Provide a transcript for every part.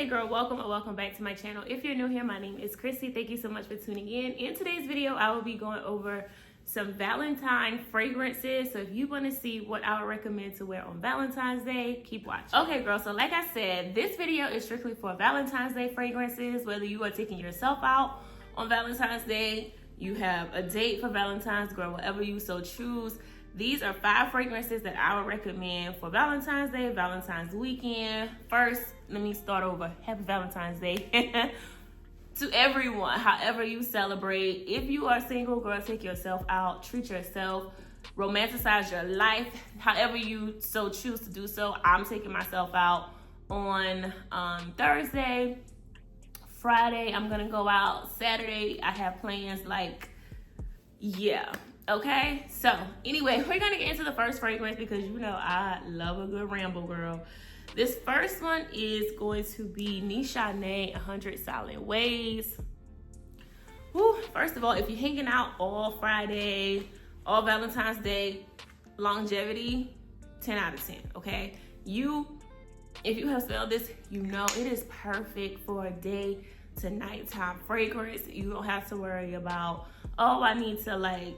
Hey girl, welcome or welcome back to my channel. If you're new here, my name is Chrissy. Thank you so much for tuning in. In today's video, I will be going over some Valentine fragrances. So if you want to see what I would recommend to wear on Valentine's Day, keep watching. Okay girl, so like I said, this video is strictly for Valentine's Day fragrances. Whether you are taking yourself out on Valentine's Day, you have a date for Valentine's, girl, whatever you so choose. These are 5 fragrances that I would recommend for Valentine's Day, Valentine's weekend. First, let me start over. Happy Valentine's Day to everyone, however you celebrate. If you are single, girl, take yourself out, treat yourself, romanticize your life, however you so choose to do so. I'm taking myself out on Thursday. Friday, I'm gonna go out. Saturday, I have plans, yeah. Okay, so anyway, we're gonna get into the first fragrance because you know I love a good ramble, girl. This first one is going to be Nichane 100 Silent Ways. Woo, first of all, if you're hanging out all Friday, all Valentine's Day, longevity, 10 out of 10, okay? If you have smelled this, you know it is perfect for a day to nighttime fragrance. You don't have to worry about, oh, I need to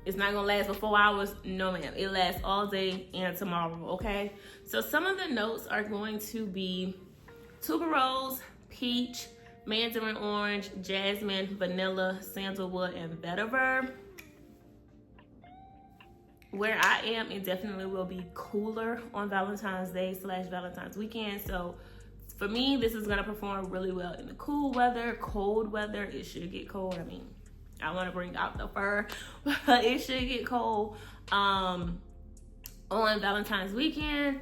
it's not gonna last for 4 hours. No ma'am, it lasts all day and tomorrow, okay? So some of the notes are going to be tuberose, peach, mandarin orange, jasmine, vanilla, sandalwood, and vetiver. Where I am, it definitely will be cooler on Valentine's Day / Valentine's weekend. So for me, this is gonna perform really well in the cool weather. Cold weather, it should get cold. I mean, I want to bring out the fur, but it should get cold on Valentine's weekend.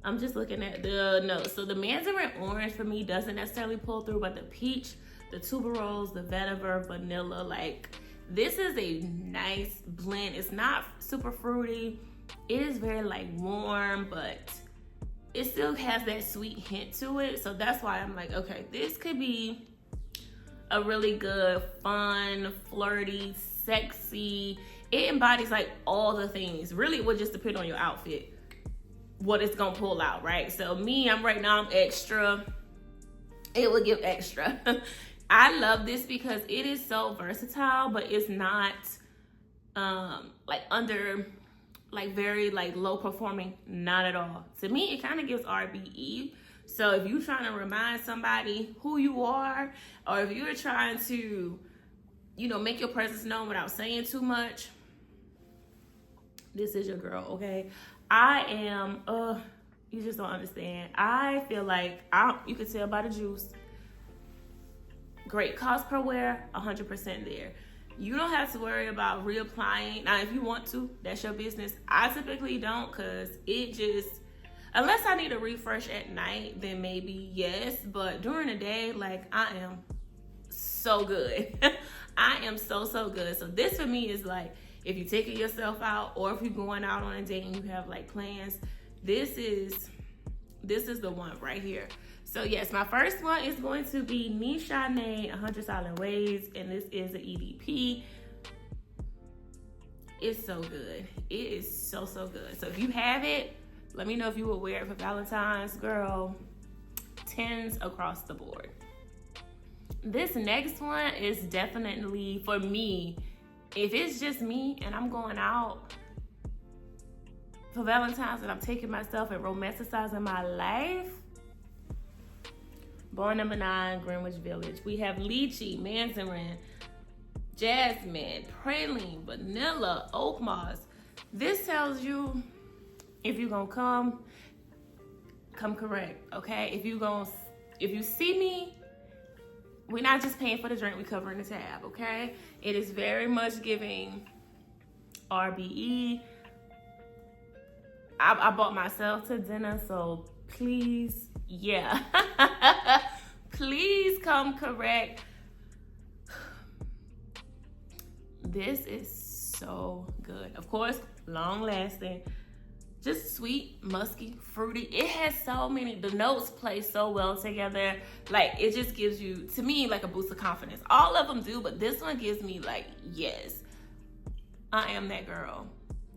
I'm just looking at the notes. So the mandarin orange for me doesn't necessarily pull through, but the peach, the tuberose, the vetiver, vanilla, this is a nice blend. It's not super fruity. It is very warm, but it still has that sweet hint to it. So that's why I'm like, okay, this could be a really good, fun, flirty, sexy. It embodies all the things. Really, it would just depend on your outfit, what it's gonna pull out, right? So me, I'm extra. It would give extra. I love this because it is so versatile, but it's not very low performing, not at all. To me, it kind of gives RBE. So if you're trying to remind somebody who you are, or if you're trying to, make your presence known without saying too much, this is your girl, okay? I am, you just don't understand. I feel like, you can tell by the juice. Great cost per wear, 100% there. You don't have to worry about reapplying. Now, if you want to, that's your business. I typically don't, because it just, unless I need a refresh at night, then maybe yes. But during the day, I am so good. I am so good. So this for me is if you're taking yourself out, or if you're going out on a date and you have plans, this is the one right here. So yes, my first one is going to be Nichane 100 Silent Ways, and this is an EDP. It's so good. It is so good. So if you have it, let me know if you will wear it for Valentine's, girl. 10s across the board. This next one is definitely, for me, if it's just me and I'm going out for Valentine's and I'm taking myself and romanticizing my life, Born No. 9, Greenwich Village. We have lychee, mandarin, jasmine, praline, vanilla, oak moss. This tells you, if you're gonna come correct, okay? If you see me, we're not just paying for the drink, we're covering the tab, okay? It is very much giving RBE. I bought myself to dinner, so please, yeah. Please come correct. This is so good. Of course, long lasting. Just sweet, musky, fruity. It has so many, the notes play so well together. It just gives you, to me, a boost of confidence. All of them do, but this one gives me yes, I am that girl.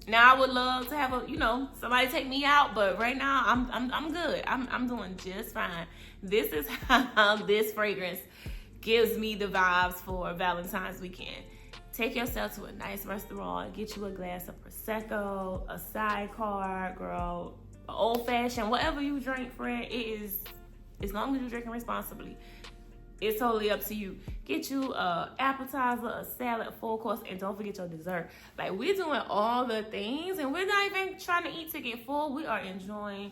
Now I would love to have somebody take me out, but right now I'm good. I'm doing just fine. This is how this fragrance gives me the vibes for Valentine's weekend. Take yourself to a nice restaurant, get you a glass of Prosecco, a sidecar, girl, old fashioned, whatever you drink, friend. It is, as long as you're drinking responsibly, it's totally up to you. Get you a appetizer, a salad, full course, and don't forget your dessert. Like, we're doing all the things, and we're not even trying to eat to get full. We are enjoying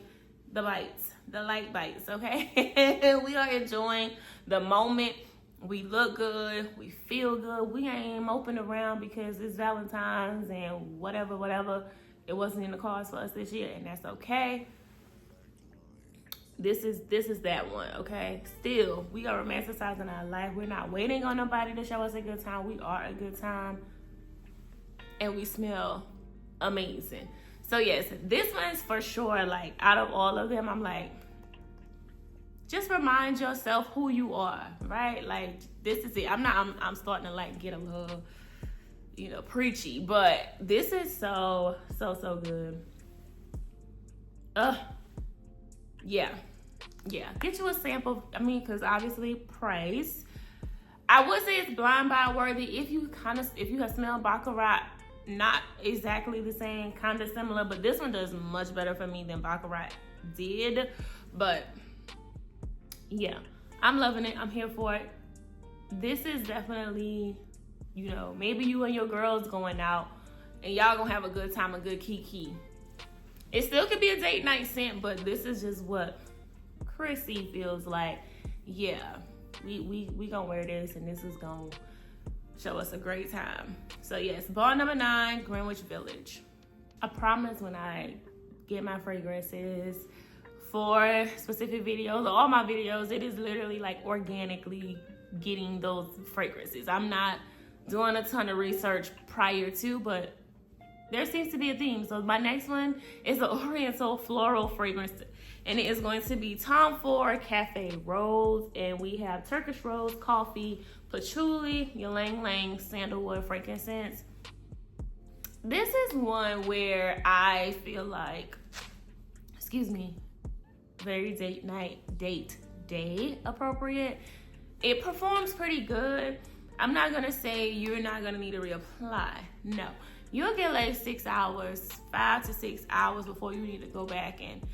the bites, the light bites, okay? We are enjoying the moment. We look good, we feel good. We ain't moping around because it's Valentine's and whatever. It wasn't in the cards for us this year, and that's okay. This is that one, okay? Still, we are romanticizing our life. We're not waiting on nobody to show us a good time. We are a good time, and we smell amazing. So yes, this one's for sure, like, out of all of them, I'm like, just remind yourself who you are, right? Like, this is it. I'm starting to like get a little, preachy, but this is so good. Yeah. Get you a sample. I mean, because obviously price. I would say it's blind buy worthy if you have smelled Baccarat. Not exactly the same, kind of similar, but this one does much better for me than Baccarat did. But yeah, I'm loving it. I'm here for it. This is definitely, maybe you and your girls going out and y'all gonna have a good time, a good kiki. It still could be a date night scent, but this is just what Chrissy feels like. Yeah, we gonna wear this, and this is gonna show us a great time. So yes, bar number 9, Greenwich Village. I promise when I get my fragrances for specific videos, all my videos, it is literally like organically getting those fragrances. I'm not doing a ton of research prior to, but there seems to be a theme. So my next one is an Oriental floral fragrance, and it is going to be Tom Ford Cafe Rose, and we have Turkish Rose, Coffee, Patchouli, Ylang Ylang, Sandalwood, Frankincense. This is one where I feel like, very date day appropriate. It performs pretty good. I'm not gonna say you're not gonna need to reapply. No, you'll get like 6 hours, 5 to 6 hours before you need to go back and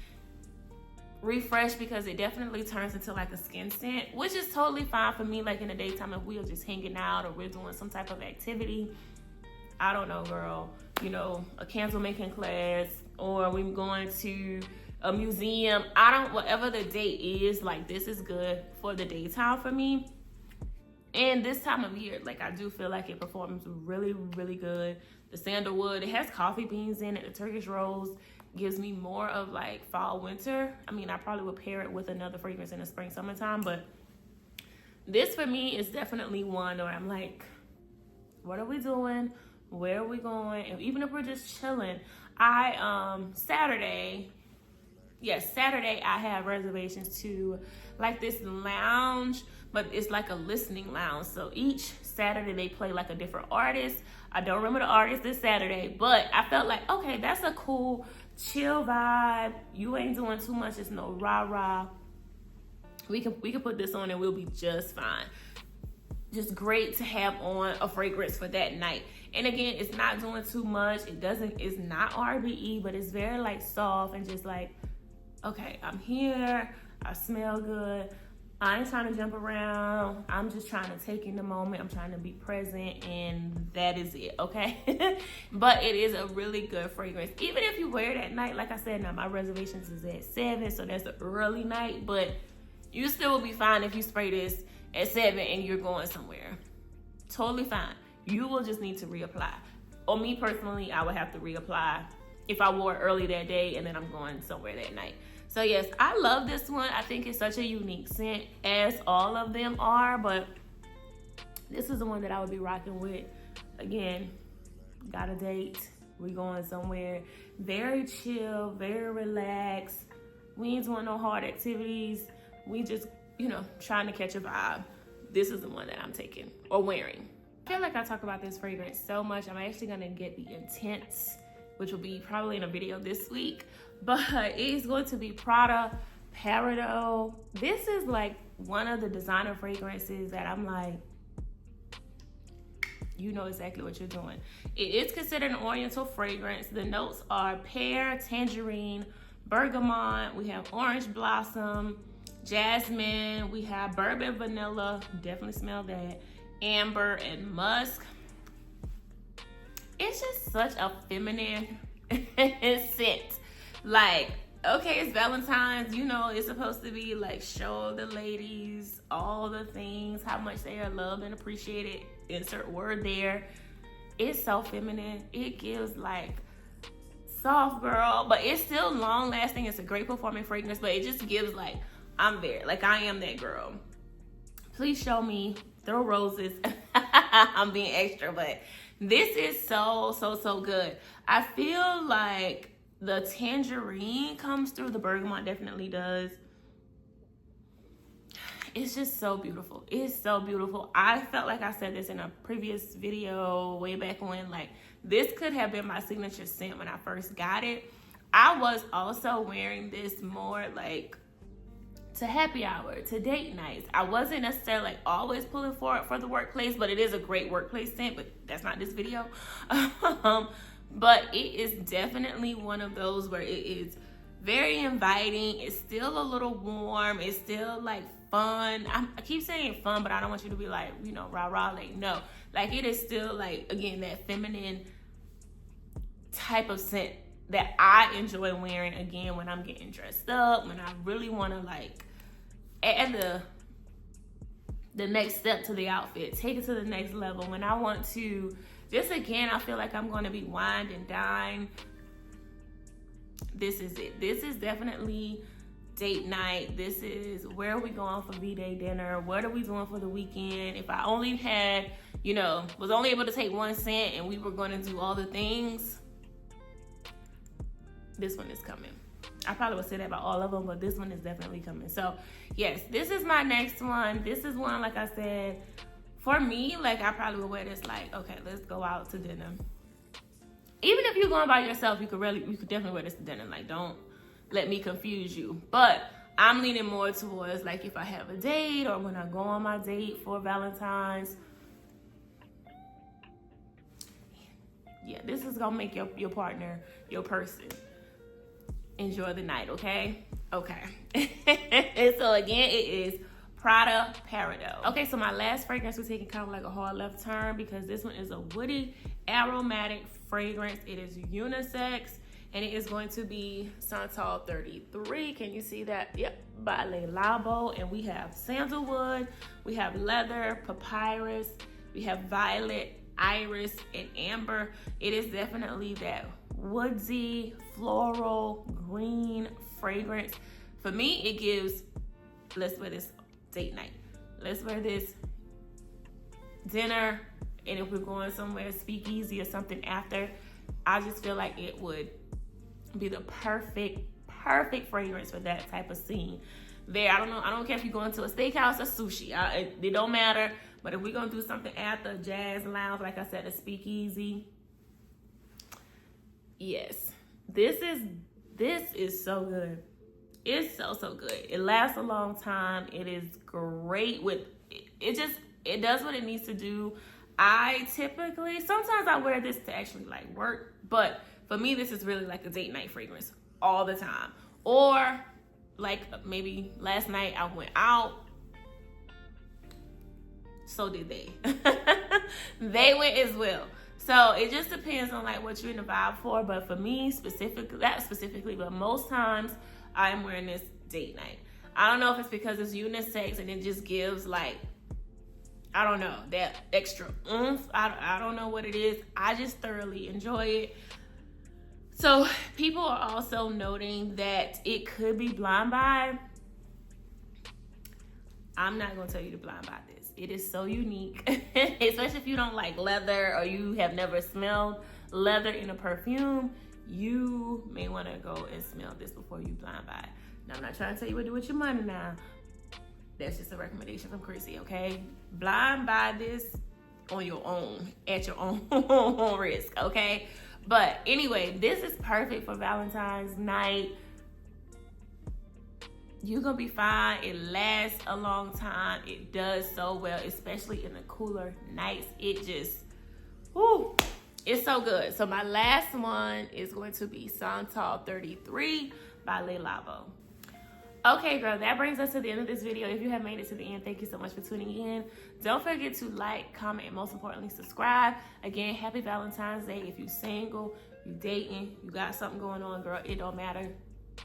refresh, because it definitely turns into like a skin scent, which is totally fine for me. Like in the daytime, if we are just hanging out or we're doing some type of activity, I don't know, girl, a candle making class, or we're going to a museum. Whatever the date is, like, this is good for the daytime for me. And this time of year, like, I do feel like it performs really, really good. The sandalwood, it has coffee beans in it. The Turkish Rose gives me more of like fall, winter. I mean, I probably would pair it with another fragrance in the spring, summertime, but this for me is definitely one where I'm like, what are we doing? Where are we going? And even if we're just chilling, Saturday I have reservations to like this lounge, but it's like a listening lounge. So each Saturday they play like a different artist. I don't remember the artist this Saturday, but I felt like, okay, that's a cool chill vibe. You ain't doing too much. It's no rah-rah. We can put this on and we'll be just fine. Just great to have on a fragrance for that night. And again, it's not doing too much. It's not RBE, but it's very like soft and just like, okay, I'm here. I smell good. I ain't trying to jump around. I'm just trying to take in the moment. I'm trying to be present, and that is it, okay? But it is a really good fragrance. Even if you wear it at night, like I said, now my reservations is at 7, so that's an early night, but you still will be fine if you spray this at 7 and you're going somewhere. Totally fine. You will just need to reapply. Or me personally, I would have to reapply if I wore it early that day and then I'm going somewhere that night. So yes, I love this one. I think it's such a unique scent, as all of them are, but this is the one that I would be rocking with. Again, got a date, we going somewhere. Very chill, very relaxed. We ain't doing no hard activities. We just, trying to catch a vibe. This is the one that I'm taking or wearing. I feel like I talk about this fragrance so much. I'm actually gonna get the Intense, which will be probably in a video this week. But it is going to be Prada Peridot. This is like one of the designer fragrances that I'm like, you know exactly what you're doing. It is considered an oriental fragrance. The notes are pear, tangerine, bergamot. We have orange blossom, jasmine. We have bourbon vanilla. Definitely smell that. Amber and musk. It's just such a feminine scent. Like, okay, it's Valentine's, you know, it's supposed to be like show the ladies all the things, how much they are loved and appreciated. Insert word there. It's so feminine. It gives like soft girl, but it's still long lasting. It's a great performing fragrance, but it just gives like, I'm there, like I am that girl. Please show me, throw roses. I'm being extra, but this is so good. I feel like the tangerine comes through, the bergamot definitely does. It's just so beautiful. It's so beautiful. I felt like I said this in a previous video way back when, like this could have been my signature scent when I first got it. I was also wearing this more like to happy hour, to date nights. I wasn't necessarily like always pulling for it for the workplace, but it is a great workplace scent, but that's not this video. But it is definitely one of those where it is very inviting. It's still a little warm. It's still like fun. I keep saying fun, but I don't want you to be like, you know, rah rah. Like no, like it is still like, again, that feminine type of scent that I enjoy wearing. Again, when I'm getting dressed up, when I really want to like add the next step to the outfit, take it to the next level. When I want to just, again, I feel like I'm going to be wined and dined. This is it. This is definitely date night. This is where are we going for V-Day dinner? What are we doing for the weekend? If I only had, you know, was only able to take one scent and we were going to do all the things, this one is coming. I probably would say that about all of them, but this one is definitely coming. So yes, this is my next one. This is one, like I said, for me, like I probably would wear this like, okay, let's go out to dinner. Even if you're going by yourself, you could definitely wear this to dinner. Like, don't let me confuse you. But I'm leaning more towards like if I have a date or when I go on my date for Valentine's. Yeah, this is gonna make your partner, your person, enjoy the night, okay? Okay. And so again, it is Prada Peridot. Okay, so my last fragrance, we're taking kind of like a hard left turn because this one is a woody aromatic fragrance. It is unisex and it is going to be Santal 33. Can you see that? Yep, by Le Labo. And we have sandalwood, we have leather, papyrus, we have violet, iris, and amber. It is definitely that woodsy, floral, green fragrance. For me, it gives, let's wear this date night. Let's wear this dinner. And if we're going somewhere, speakeasy or something after, I just feel like it would be the perfect fragrance for that type of scene. There, I don't care if you're going to a steakhouse or sushi. It don't matter. But if we're going to do something after, jazz lounge, like I said, a speakeasy. Yes. This is so good. It's so good. It lasts a long time. It is great with, it does what it needs to do. I typically, sometimes I wear this to actually like work, but for me, this is really like a date night fragrance all the time. Or like maybe last night I went out, so did they. They went as well. So it just depends on like what you're in the vibe for. But for me specifically, but most times I'm wearing this date night. I don't know if it's because it's unisex and it just gives like, I don't know, that extra oomph. I don't know what it is. I just thoroughly enjoy it. So people are also noting that it could be blind buy. I'm not going to tell you to blind buy this. It is so unique, especially if you don't like leather or you have never smelled leather in a perfume. You may want to go and smell this before you blind buy. Now, I'm not trying to tell you what to do with your money now. That's just a recommendation from Chrissy, okay? Blind buy this on your own, at your own risk, okay? But anyway, this is perfect for Valentine's night. You're gonna be fine. It lasts a long time. It does so well, especially in the cooler nights. It just, whoo, it's so good. So my last one is going to be Santal 33 by Le Labo. Okay, girl, that brings us to the end of this video. If you have made it to the end, thank you so much for tuning in. Don't forget to like, comment, and most importantly, subscribe. Again, happy Valentine's Day. If you're single, you dating, you got something going on, girl, it don't matter.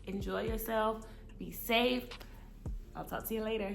Enjoy yourself. Be safe. I'll talk to you later.